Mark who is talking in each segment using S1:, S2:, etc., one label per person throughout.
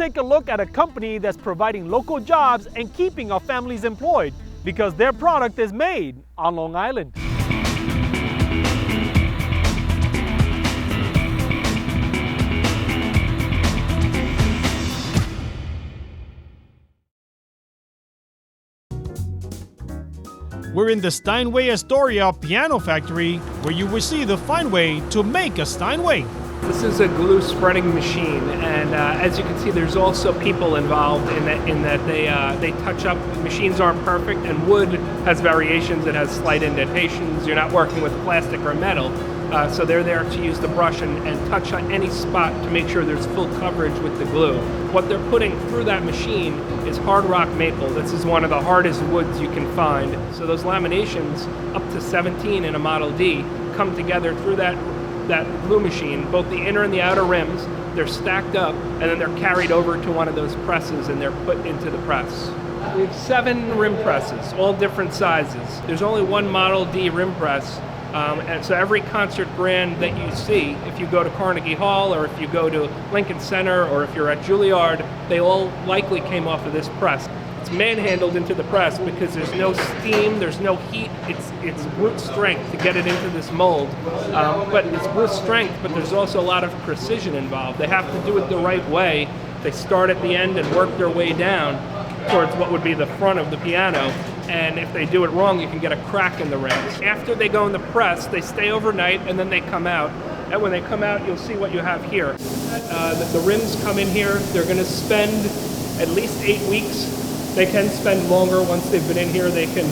S1: take a look at a company that's providing local jobs and keeping our families employed because their product is made on Long Island. We're in the Steinway Astoria piano factory where you will see the fine way to make a Steinway.
S2: This is a glue spreading machine, and as you can see, there's also people involved in that they touch up. Machines aren't perfect, and wood has variations. It has slight indentations. You're not working with plastic or metal, so they're there to use the brush and touch on any spot to make sure there's full coverage with the glue. What they're putting through that machine is hard rock maple. This is one of the hardest woods you can find. So those laminations, up to 17 in a Model D, come together through that glue machine, both the inner and the outer rims. They're stacked up, and then they're carried over to one of those presses, and they're put into the press. We have 7 rim presses, all different sizes. There's only one Model D rim press, and so every concert brand that you see, if you go to Carnegie Hall, or if you go to Lincoln Center, or if you're at Juilliard, they all likely came off of this press. It's manhandled into the press because there's no steam, there's no heat. It's brute strength to get it into this mold. But it's brute strength, but there's also a lot of precision involved. They have to do it the right way. They start at the end and work their way down towards what would be the front of the piano. And if they do it wrong, you can get a crack in the rims. After they go in the press, they stay overnight, and then they come out. And when they come out, you'll see what you have here. The rims come in here. They're going to spend at least 8 weeks. They can spend longer. Once they've been in here, they can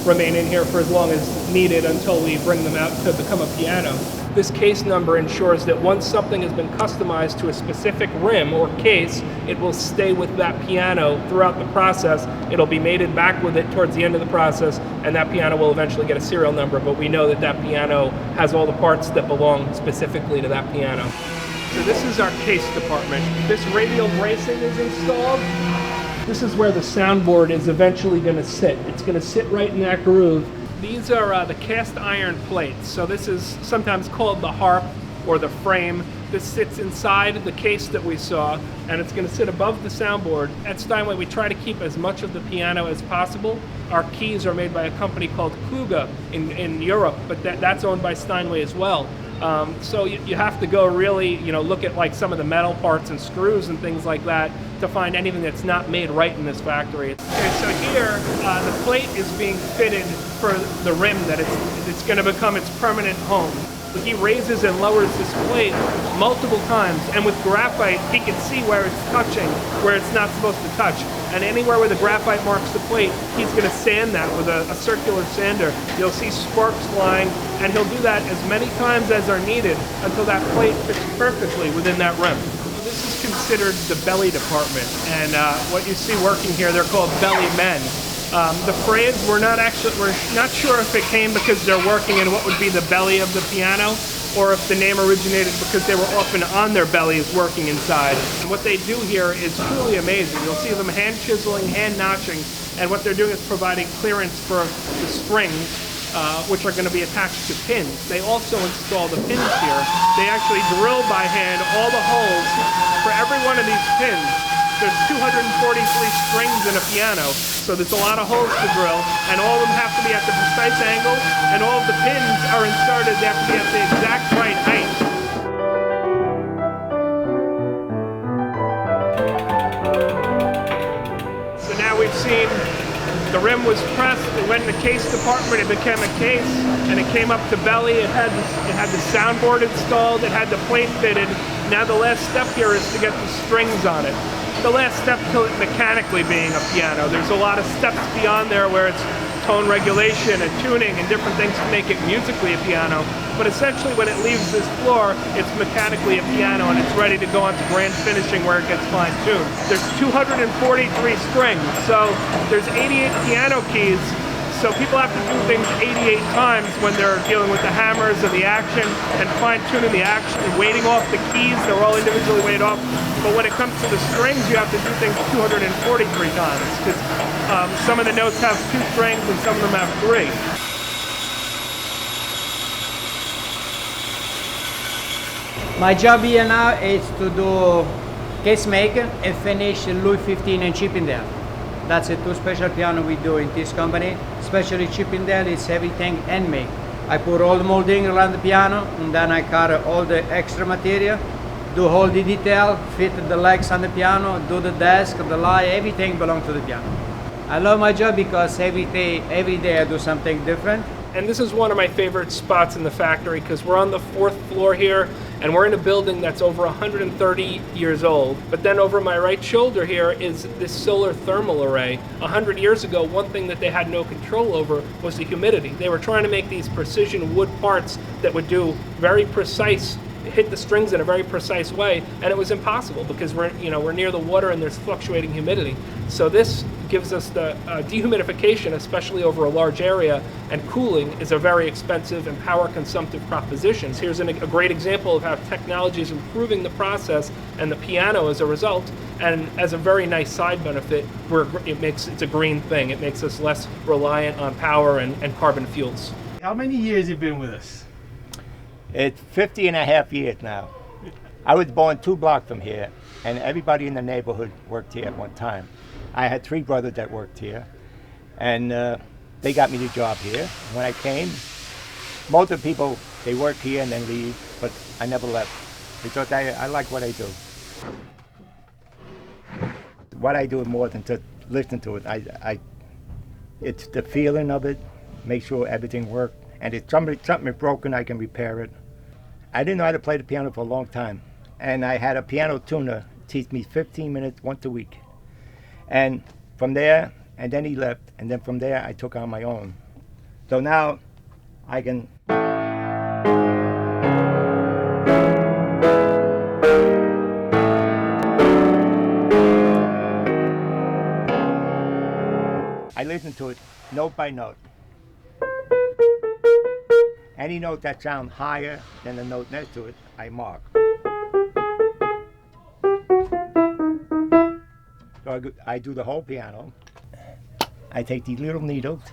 S2: remain in here for as long as needed until we bring them out to become a piano. This case number ensures that once something has been customized to a specific rim or case, it will stay with that piano throughout the process. It'll be mated back with it towards the end of the process, and that piano will eventually get a serial number, but we know that that piano has all the parts that belong specifically to that piano. So this is our case department. This radial bracing is installed. This is where the soundboard is eventually going to sit. It's going to sit right in that groove. These are the cast iron plates. So this is sometimes called the harp or the frame. This sits inside the case that we saw, and it's going to sit above the soundboard. At Steinway, we try to keep as much of the piano as possible. Our keys are made by a company called Kluge in Europe, but that's owned by Steinway as well. So you have to go really, look at like some of the metal parts and screws and things like that to find anything that's not made right in this factory. Okay, so here the plate is being fitted for the rim that it's going to become its permanent home. He raises and lowers this plate multiple times, and with graphite he can see where it's touching, where it's not supposed to touch. And anywhere where the graphite marks the plate, he's going to sand that with a circular sander. You'll see sparks flying, and he'll do that as many times as are needed until that plate fits perfectly within that rim. This is considered the belly department, and what you see working here, they're called belly men. The phrase, we're not sure if it came because they're working in what would be the belly of the piano, or if the name originated because they were often on their bellies working inside. And what they do here is truly amazing. You'll see them hand chiseling, hand notching, and what they're doing is providing clearance for the springs, which are going to be attached to pins. They also install the pins here. They actually drill by hand all the holes for every one of these pins. There's 243 strings in a piano, so there's a lot of holes to drill, and all of them have to be at the precise angle, and all of the pins are inserted. They have to be at the exact right height. So now we've seen the rim was pressed, it went in the case department, it became a case, and it came up to belly. It had the soundboard installed, it had the plate fitted. Now the last step here is to get the strings on it. The last step to it mechanically being a piano. There's a lot of steps beyond there where it's tone regulation and tuning and different things to make it musically a piano. But essentially when it leaves this floor, it's mechanically a piano, and it's ready to go on to grand finishing where it gets fine-tuned. There's 243 strings, so there's 88 piano keys. So people have to do things 88 times when they're dealing with the hammers and the action and fine-tuning the action, weighting off the keys. They're all individually weighed off. But when it comes to the strings, you have to do things 243 times because some of the notes have 2 strings and some of them have 3.
S3: My job here now is to do case maker and finish Louis 15 and Chippendale. That's the two special piano we do in this company. Especially Chippendale, it's everything handmade. I put all the molding around the piano, and then I cut all the extra material, do all the detail, fit the legs on the piano, do the desk, the light, everything belongs to the piano. I love my job because every day I do something different.
S2: And this is one of my favorite spots in the factory because we're on the 4th floor here and we're in a building that's over 130 years old. But then over my right shoulder here is this solar thermal array. 100 years ago, one thing that they had no control over was the humidity. They were trying to make these precision wood parts that would do very precise, hit the strings in a very precise way, and it was impossible because we're near the water and there's fluctuating humidity. So this gives us the dehumidification, especially over a large area, and cooling is a very expensive and power consumptive proposition. So here's a great example of how technology is improving the process and the piano as a result. And as a very nice side benefit, it's a green thing. It makes us less reliant on power and carbon fuels.
S1: How many years have you been with us?
S4: It's 50 and a half years now. I was born 2 blocks from here, and everybody in the neighborhood worked here at one time. I had 3 brothers that worked here, and they got me the job here. When I came, most of the people, they work here and then leave, but I never left because I like what I do. What I do is more than just listen to it. It's the feeling of it, make sure everything works. And if something is broken, I can repair it. I didn't know how to play the piano for a long time. And I had a piano tuner teach me 15 minutes once a week. And from there, and then he left, and then from there I took on my own. So now I can I listen to it note by note. Any note that sounds higher than the note next to it, I mark. So I do the whole piano. I take these little needles,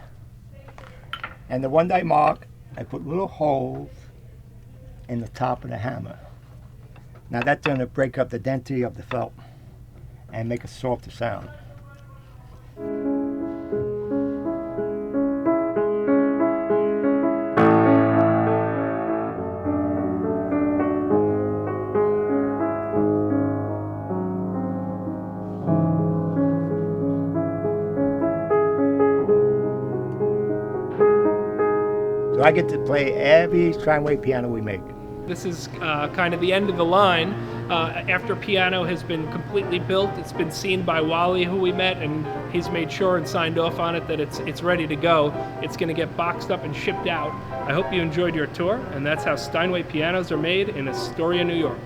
S4: and the one that I mark, I put little holes in the top of the hammer. Now that's going to break up the density of the felt and make a softer sound. So I get to play every Steinway piano we make.
S2: This is kind of the end of the line. After piano has been completely built, it's been seen by Wally, who we met, and he's made sure and signed off on it that it's ready to go. It's going to get boxed up and shipped out. I hope you enjoyed your tour, and that's how Steinway pianos are made in Astoria, New York.